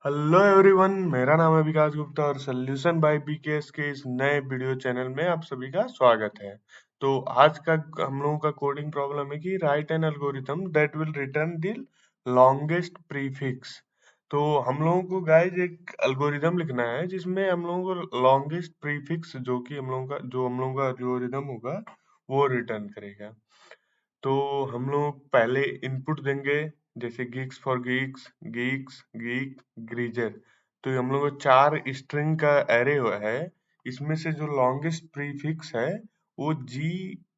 Hello everyone, मेरा नाम है विकास गुप्ता और सोल्यूशन बाय बीकेएस के इस नए वीडियो चैनल में आप सभी का स्वागत है। तो आज का हम लोगों का कोडिंग प्रॉब्लम है कि right an algorithm that will return the longest prefix. तो हम लोगों को गाइज एक एल्गोरिथम लिखना है जिसमें हम लोगों को लॉन्गेस्ट प्रीफिक्स हम लोगों का एल्गोरिथम होगा वो रिटर्न करेगा। तो हम लोग पहले इनपुट देंगे, जैसे geeks for geeks, geeks, geek, ग्रीजर। तो हम लोग को 4 स्ट्रिंग का एरे है। इसमें से जो लॉन्गेस्ट प्रीफिक्स है वो जी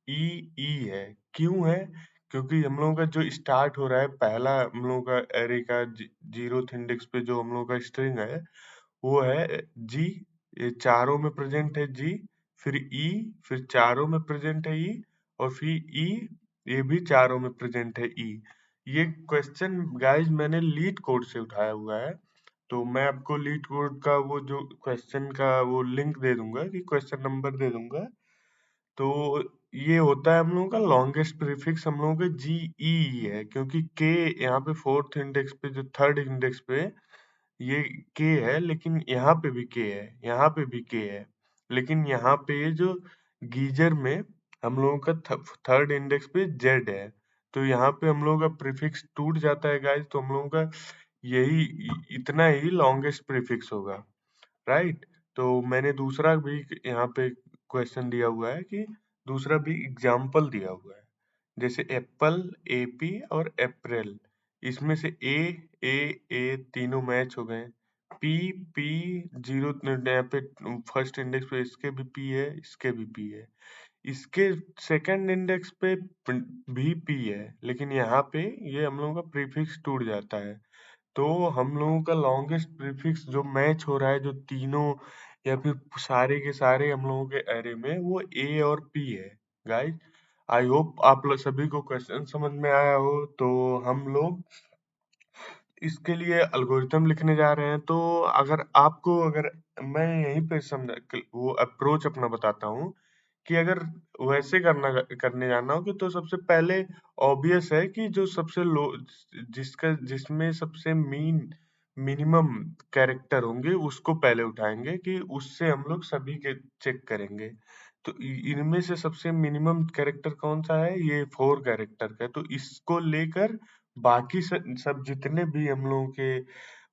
ई ई है। क्यों है? क्योंकि हम लोगों का जो स्टार्ट हो रहा है पहला हम लोगों का एरे का 0th इंडेक्स पे जो हम लोगों का स्ट्रिंग है वो है जी। ये चारों में प्रेजेंट है जी, फिर ई, फिर चारों में प्रेजेंट है ई, और फिर ई, ये भी चारों में प्रेजेंट है ई। ये क्वेश्चन गाइस मैंने लीड कोड से उठाया हुआ है। तो मैं आपको लीड कोड का वो जो क्वेश्चन का वो लिंक दे दूंगा कि क्वेश्चन नंबर दे दूंगा। तो ये होता है हम लोगों का लॉन्गेस्ट प्रीफिक्स हम लोगों का जी ई है, क्योंकि के यहाँ पे 4th इंडेक्स पे जो 3rd इंडेक्स पे ये के है, लेकिन यहाँ पे भी के है, यहाँ पे भी के है, लेकिन यहाँ पे जो गीजर में हम लोगों का 3rd इंडेक्स पे जेड है। तो यहाँ पे हम लोगों का प्रीफिक्स टूट जाता है गाइस। तो हम लोगों का यही इतना ही लॉन्गेस्ट प्रीफिक्स होगा, राइट। तो मैंने दूसरा भी यहाँ पे क्वेश्चन दिया हुआ है कि दूसरा भी एग्जाम्पल दिया हुआ है, जैसे एप्पल, एपी और अप्रैल। इसमें से ए ए तीनों मैच हो गए। पी पी जीरो यहाँ पे फर्स्ट इंडेक्स पे इसके भी पी है, इसके भी पी है, इसके सेकंड इंडेक्स पे भी पी है, लेकिन यहाँ पे ये हम लोगों का प्रीफिक्स टूट जाता है। तो हम लोगों का लॉन्गेस्ट प्रीफिक्स जो मैच हो रहा है, जो तीनों या फिर सारे के सारे हम लोगों के एरे में, वो ए और पी है गाइस। आई होप आप लोग सभी को क्वेश्चन समझ में आया हो। तो हम लोग इसके लिए एल्गोरिथम लिखने जा रहे हैं। तो अगर मैं यहीं पे समझ वो अप्रोच अपना बताता हूँ कि अगर वैसे करने जाना हो कि तो सबसे पहले ऑब्वियस है कि जो सबसे लो जिसमें सबसे मिनिमम कैरेक्टर होंगे उसको पहले उठाएंगे, कि उससे हम लोग सभी के चेक करेंगे। तो इनमें से सबसे मिनिमम कैरेक्टर कौन सा है? ये 4 कैरेक्टर का है। तो इसको लेकर बाकी सब जितने भी हम लोगों के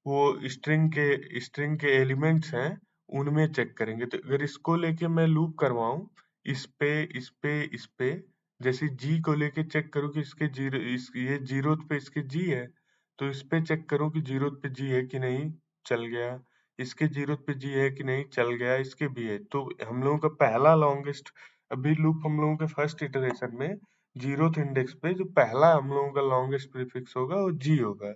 वो स्ट्रिंग के एलिमेंट्स हैं उनमें चेक करेंगे। तो अगर इसको लेके मैं लूप करवाऊं, इस पे, जैसे जी को लेके चेक करूं कि इसके जीरो ये 0th पे इसके जी है, तो इस पे चेक करूं कि 0th पे जी है कि नहीं, चल गया। इसके 0th पे जी है कि नहीं, चल गया। इसके भी है। तो हम लोगों का पहला लॉन्गेस्ट अभी लूप हम लोगों के फर्स्ट इटरेशन में 0th इंडेक्स पे जो पहला हम लोगों का लॉन्गेस्ट प्रीफिक्स होगा वो जी होगा।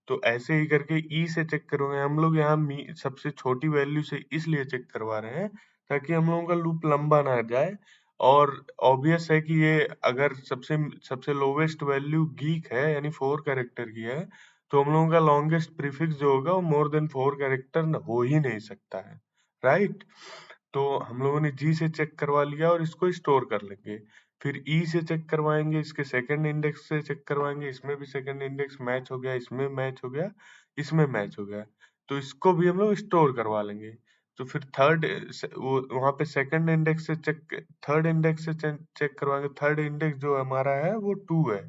तो ऐसे ही करके ई से चेक करोगे। हम लोग यहाँ सबसे छोटी वैल्यू से इसलिए चेक करवा रहे हैं ताकि हम लोगों का लूप लंबा ना जाए। और ऑब्वियस है कि ये अगर सबसे सबसे लोवेस्ट वैल्यू गीक है, यानी 4 कैरेक्टर की है, तो हम लोगों का लॉन्गेस्ट प्रीफिक्स जो होगा वो मोर देन 4 कैरेक्टर हो ही नहीं सकता है, राइट। तो हम लोगों ने जी से चेक करवा लिया और इसको स्टोर कर लेंगे। फिर ई से चेक करवाएंगे, इसके सेकंड इंडेक्स से चेक करवाएंगे, इसमें भी सेकंड इंडेक्स मैच हो गया, इसमें मैच हो गया, इसमें मैच हो गया, तो इसको भी हम लोग स्टोर करवा लेंगे। तो फिर थर्ड वो वहां पे सेकंड इंडेक्स से चेक थर्ड इंडेक्स से चेक करवाएंगे। थर्ड इंडेक्स जो हमारा है वो 2 है।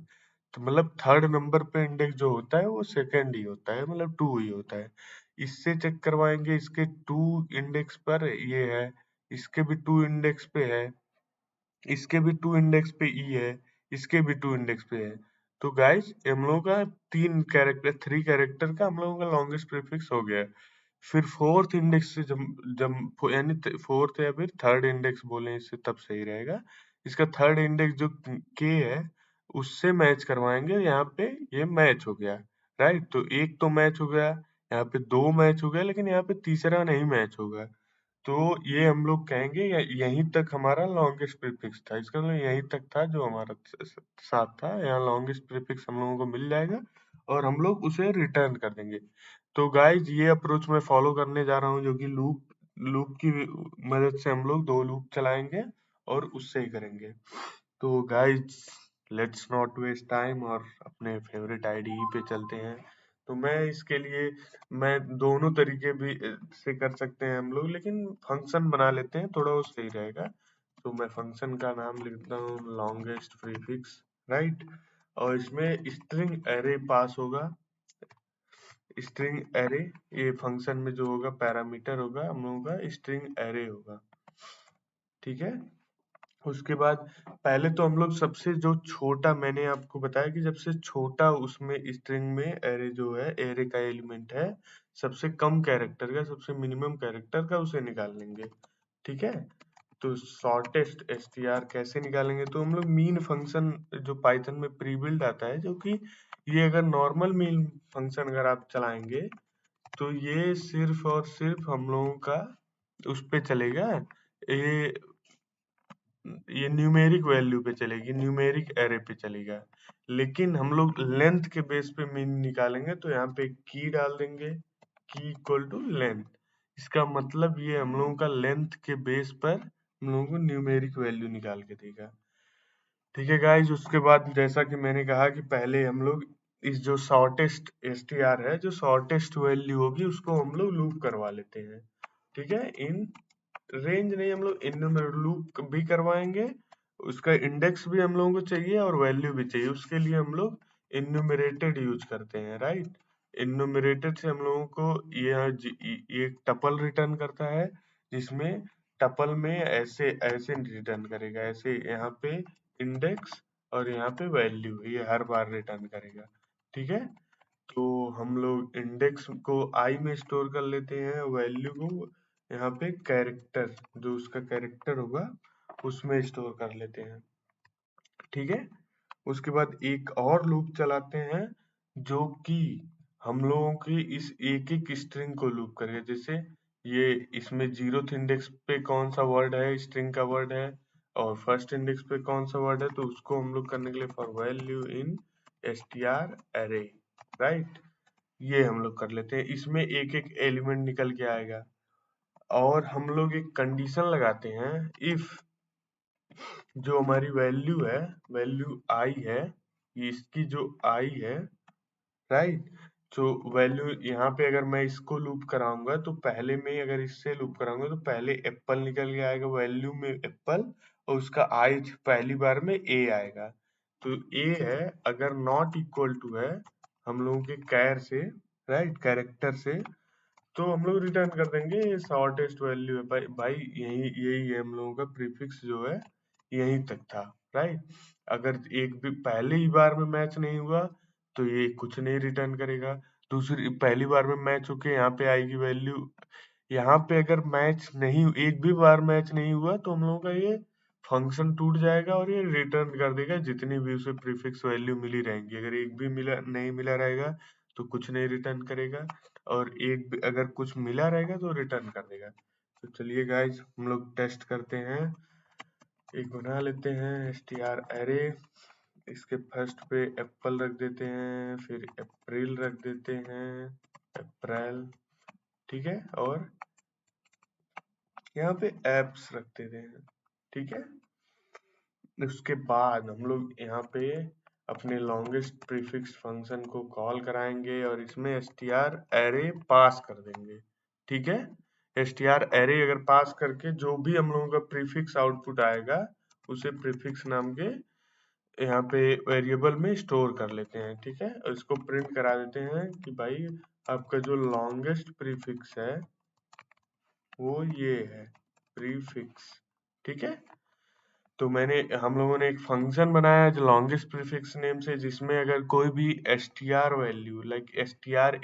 तो मतलब थर्ड नंबर पे इंडेक्स जो होता है वो सेकंड ही होता है, मतलब 2 ही होता है। इससे चेक करवाएंगे, इसके 2 इंडेक्स पर ये है, इसके भी 2 इंडेक्स पे है, इसके भी 2 इंडेक्स पे ई है, इसके भी 2 इंडेक्स पे है। तो गाइस हम लोगों का 3 कैरेक्टर का हम लोगों का लॉन्गेस्ट प्रीफिक्स हो गया है। फिर फोर्थ इंडेक्स से जब जब यानी फोर्थ या फिर थर्ड इंडेक्स बोले इससे तब सही रहेगा। इसका थर्ड इंडेक्स जो के है उससे मैच करवाएंगे। यहाँ पे ये मैच हो गया, राइट। तो एक तो मैच हो गया, यहाँ पे 2 मैच हो गया, लेकिन यहाँ पे तीसरा नहीं मैच होगा। तो ये हम लोग कहेंगे यहीं तक हमारा लॉन्गेस्ट प्रीफिक्स था। इसका मतलब यहीं तक था जो हमारा साथ था। यहाँ लॉन्गेस्ट प्रीफिक्स हम लोगों को मिल जाएगा और हम लोग उसे रिटर्न कर देंगे। तो गाइज ये अप्रोच मैं फॉलो करने जा रहा हूँ, जो कि लूप लूप की मदद से हम लोग 2 लूप चलाएंगे और उससे ही करेंगे। तो guys let's not waste time और अपने फेवरेट आईडीई पे चलते हैं। तो मैं इसके लिए मैं दोनों तरीके भी से कर सकते हैं हम लोग, लेकिन फंक्शन बना लेते हैं, थोड़ा वो सही रहेगा। तो मैं फंक्शन का नाम लिखता हूँ लॉन्गेस्ट प्रीफिक्स, राइट। और इसमें स्ट्रिंग एरे पास होगा। स्ट्रिंग एरे, ये फंक्शन में जो होगा पैरामीटर होगा हम लोगों का स्ट्रिंग एरे होगा, ठीक है। उसके बाद पहले तो हम लोग सबसे जो छोटा, मैंने आपको बताया कि सबसे छोटा उसमें स्ट्रिंग में एरे जो है, एरे का एलिमेंट है, सबसे कम कैरेक्टर का, सबसे मिनिमम कैरेक्टर का, उसे निकाल लेंगे, ठीक है। तो शॉर्टेस्ट str कैसे निकालेंगे, तो हम लोग मीन फंक्शन जो पाइथन में प्री बिल्ड आता है, जो कि ये अगर नॉर्मल मीन फंक्शन अगर आप चलाएंगे तो ये सिर्फ और सिर्फ हम लोगों का उस पे चलेगा, ये ये न्यूमेरिक वैल्यू पे चलेगी, न्यूमेरिक एरे पे चलेगा। लेकिन हम लोग लेंथ के बेस पे मीन निकालेंगे, तो यहाँ पे की डाल देंगे, की इक्वल टू लेंथ। इसका मतलब ये हम लोगों का लेंथ के बेस पर हम लोगों को न्यूमेरिक वैल्यू निकाल के देगा, ठीक है गाइज। उसके बाद जैसा कि मैंने कहा कि पहले हम लोग इस जो शॉर्टेस्ट str है, जो शॉर्टेस्ट वैल्यू होगी उसको हम लोग लूप करवा लेते हैं, ठीक है। इन रेंज नहीं, हम लोग इन्यूमरेट लूप भी करवाएंगे, उसका इंडेक्स भी हम लोगों को चाहिए और वैल्यू भी चाहिए, उसके लिए हम लोग इन्यूमरेटेड यूज करते हैं, राइट। इन्यूमरेटेड से हम लोगों को ये टपल रिटर्न करता है, जिसमें टपल में ऐसे ऐसे रिटर्न करेगा, ऐसे यहाँ पे इंडेक्स और यहाँ पे वैल्यू, ये हर बार रिटर्न करेगा, ठीक है। तो हम लोग इंडेक्स को आई में स्टोर कर लेते हैं, वैल्यू को यहाँ पे कैरेक्टर, जो उसका कैरेक्टर होगा उसमें स्टोर कर लेते हैं, ठीक है। उसके बाद एक और लूप चलाते हैं, जो कि हम लोगों की इस एक एक स्ट्रिंग को लूप करेगा। जैसे ये इसमें जीरोथ इंडेक्स पे कौन सा वर्ड है, स्ट्रिंग का वर्ड है, और फर्स्ट इंडेक्स पे कौन सा वर्ड है, तो उसको हम लोग करने के लिए for value in str array, right. ये हम लोग कर लेते हैं, इसमें एक एक एलिमेंट निकल के आएगा। और हम लोग एक कंडीशन लगाते हैं, इफ जो हमारी वैल्यू है, वैल्यू आई है, इसकी जो आई है, राइट, जो वैल्यू यहाँ पे अगर मैं इसको लूप कराऊंगा, तो पहले में अगर इससे लूप कराऊंगा तो पहले एप्पल निकल के आएगा, वैल्यू में एप्पल, और उसका आई पहली बार में ए आएगा। तो ए है, अगर नॉट इक्वल टू है हम लोगों के कैर से, राइट, कैरेक्टर से, तो हम लोग रिटर्न कर देंगे ये शॉर्टेस्ट वैल्यू है। भाई भाई यही है हम लोगों का प्रीफिक्स जो है, यहीं तक था, राइट। अगर एक भी पहले ही बार में मैच नहीं हुआ तो ये कुछ नहीं रिटर्न करेगा। दूसरी पहली बार में मैच होके यहाँ पे आएगी वैल्यू, यहाँ पे अगर मैच नहीं, एक भी बार मैच नहीं हुआ तो हम लोगों का ये फंक्शन टूट जाएगा और ये रिटर्न कर देगा जितनी भी उसे प्रीफिक्स वैल्यू मिली रहेंगी। अगर एक भी मिला नहीं मिला रहेगा तो कुछ नहीं रिटर्न करेगा, और एक अगर कुछ मिला रहेगा तो रिटर्न कर देगा। तो चलिए गाइज हम लोग टेस्ट करते हैं, एक बना लेते हैं str array। इसके फर्स्ट पे एप्पल रख देते हैं, फिर अप्रैल रख देते हैं, अप्रैल, ठीक है, और यहाँ पे एप्स रख देते हैं, ठीक है। उसके बाद हम लोग यहाँ पे अपने लॉन्गेस्ट प्रीफिक्स फंक्शन को कॉल कराएंगे और इसमें str array पास कर देंगे, ठीक है। str array अगर पास करके जो भी हम लोगों का प्रीफिक्स आउटपुट आएगा उसे प्रीफिक्स नाम के यहाँ पे वेरिएबल में स्टोर कर लेते हैं, ठीक है। और इसको प्रिंट करा देते हैं कि भाई आपका जो लॉन्गेस्ट प्रीफिक्स है वो ये है प्रीफिक्स, ठीक है। तो हम लोगों ने एक फंक्शन बनाया है जो लॉन्गेस्ट प्रीफिक्स नेम से, जिसमें अगर कोई भी str value like str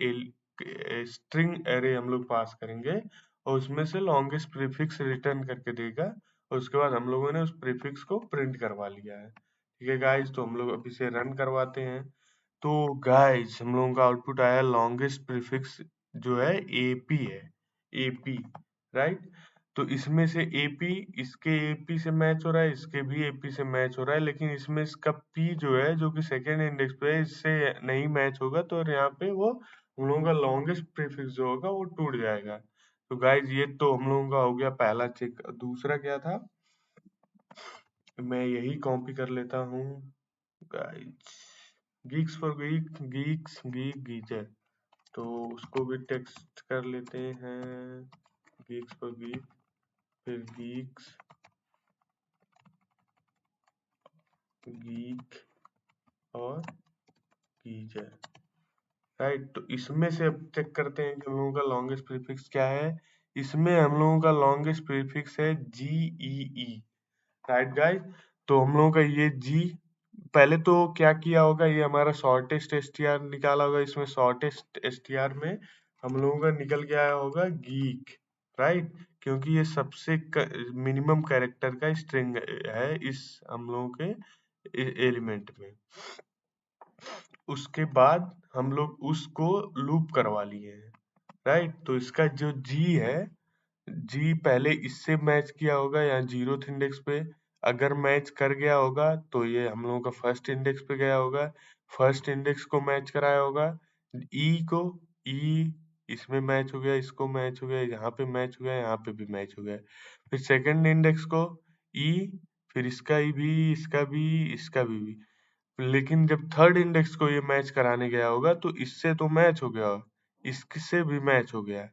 string array हम लोग पास करेंगे और उसमें से लॉन्गेस्ट प्रीफिक्स रिटर्न करके देगा, और उसके बाद हम लोगों ने उस प्रीफिक्स को प्रिंट करवा लिया है, ठीक है गाइज। तो हम लोग अभी से रन करवाते हैं। तो गाइज हम लोगों का आउटपुट आया, लॉन्गेस्ट प्रीफिक्स जो है एपी है, एपी, राइट। तो इसमें से एपी, इसके एपी से मैच हो रहा है, इसके भी एपी से मैच हो रहा है, लेकिन इसमें इसका पी जो है, जो कि सेकेंड इंडेक्स पे है, इससे नहीं मैच होगा, तो यहाँ पे वो हम लोगों का लॉन्गेस्ट प्रीफिक्स जो होगा वो टूट जाएगा। तो गाइज ये तो हम लोगों का हो गया पहला चेक। दूसरा क्या था, मैं यही कॉपी कर लेता हूँ guys, geeks for geek, geeks geek गीचर, तो उसको भी टेक्स्ट कर लेते हैं geeks for geek, फिर geek और गीजर, राइट। तो इसमें से अब चेक करते हैं कि हम लोगों का लॉन्गेस्ट प्रीफिक्स क्या है। इसमें हम लोगों का लॉन्गेस्ट प्रीफिक्स है GEE, राइट गाइस। तो हम लोगों का ये जी, पहले तो क्या किया होगा, ये हमारा शॉर्टेस्ट एसटीआर निकाला होगा। इसमें शॉर्टेस्ट एसटीआर में हम लोगों का निकल के आया होगा गीक, राइट, क्योंकि ये सबसे मिनिमम कैरेक्टर का स्ट्रिंग है इस हम लोगों के एलिमेंट में। उसके बाद हम लोग उसको लूप करवा लिए हैं, राइट। तो इसका जो जी है, जी पहले इससे मैच किया होगा यहाँ 0th इंडेक्स पे। अगर मैच कर गया होगा तो ये हम लोगों का फर्स्ट इंडेक्स पे गया होगा, फर्स्ट इंडेक्स को मैच कराया होगा। ई को, ई इसमें मैच हो गया, इसको मैच हो गया, यहाँ पे मैच हो गया, यहाँ पे भी मैच हो गया। फिर सेकंड इंडेक्स को ई, फिर इसका ई भी, इसका भी, इसका भी। लेकिन जब थर्ड इंडेक्स को ये मैच कराने गया होगा तो इससे तो मैच हो गया, इससे भी मैच हो गया,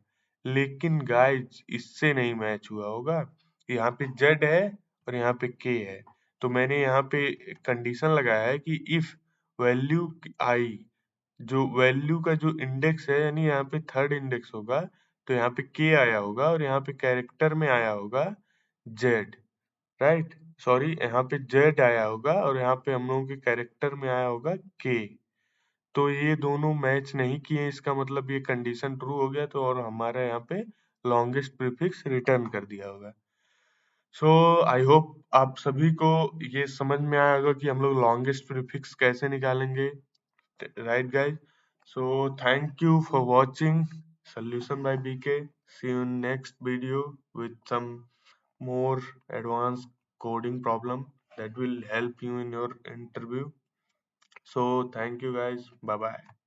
लेकिन गाइज इससे नहीं मैच हुआ होगा। यहाँ पे जेड है और यहाँ पे के है, तो मैंने यहाँ पे कंडीशन लगाया है कि इफ वैल्यू आई, जो वैल्यू का जो इंडेक्स है, यानी यहाँ पे थर्ड इंडेक्स होगा, तो यहाँ पे के आया होगा और यहाँ पे कैरेक्टर में आया होगा जेड, राइट। सॉरी, यहाँ पे जेड आया होगा और यहाँ पे हम लोगों के कैरेक्टर में आया होगा के। तो ये दोनों मैच नहीं किए, इसका मतलब ये कंडीशन ट्रू हो गया, तो और हमारा यहाँ पे लॉन्गेस्ट प्रीफिक्स रिटर्न कर दिया होगा। सो आई होप आप सभी को ये समझ में आया होगा कि हम लोग लॉन्गेस्ट प्रीफिक्स कैसे निकालेंगे, right guys. So thank you for watching solution by BK. See you in next video with some more advanced coding problem that will help you in your interview. So thank you guys. Bye bye.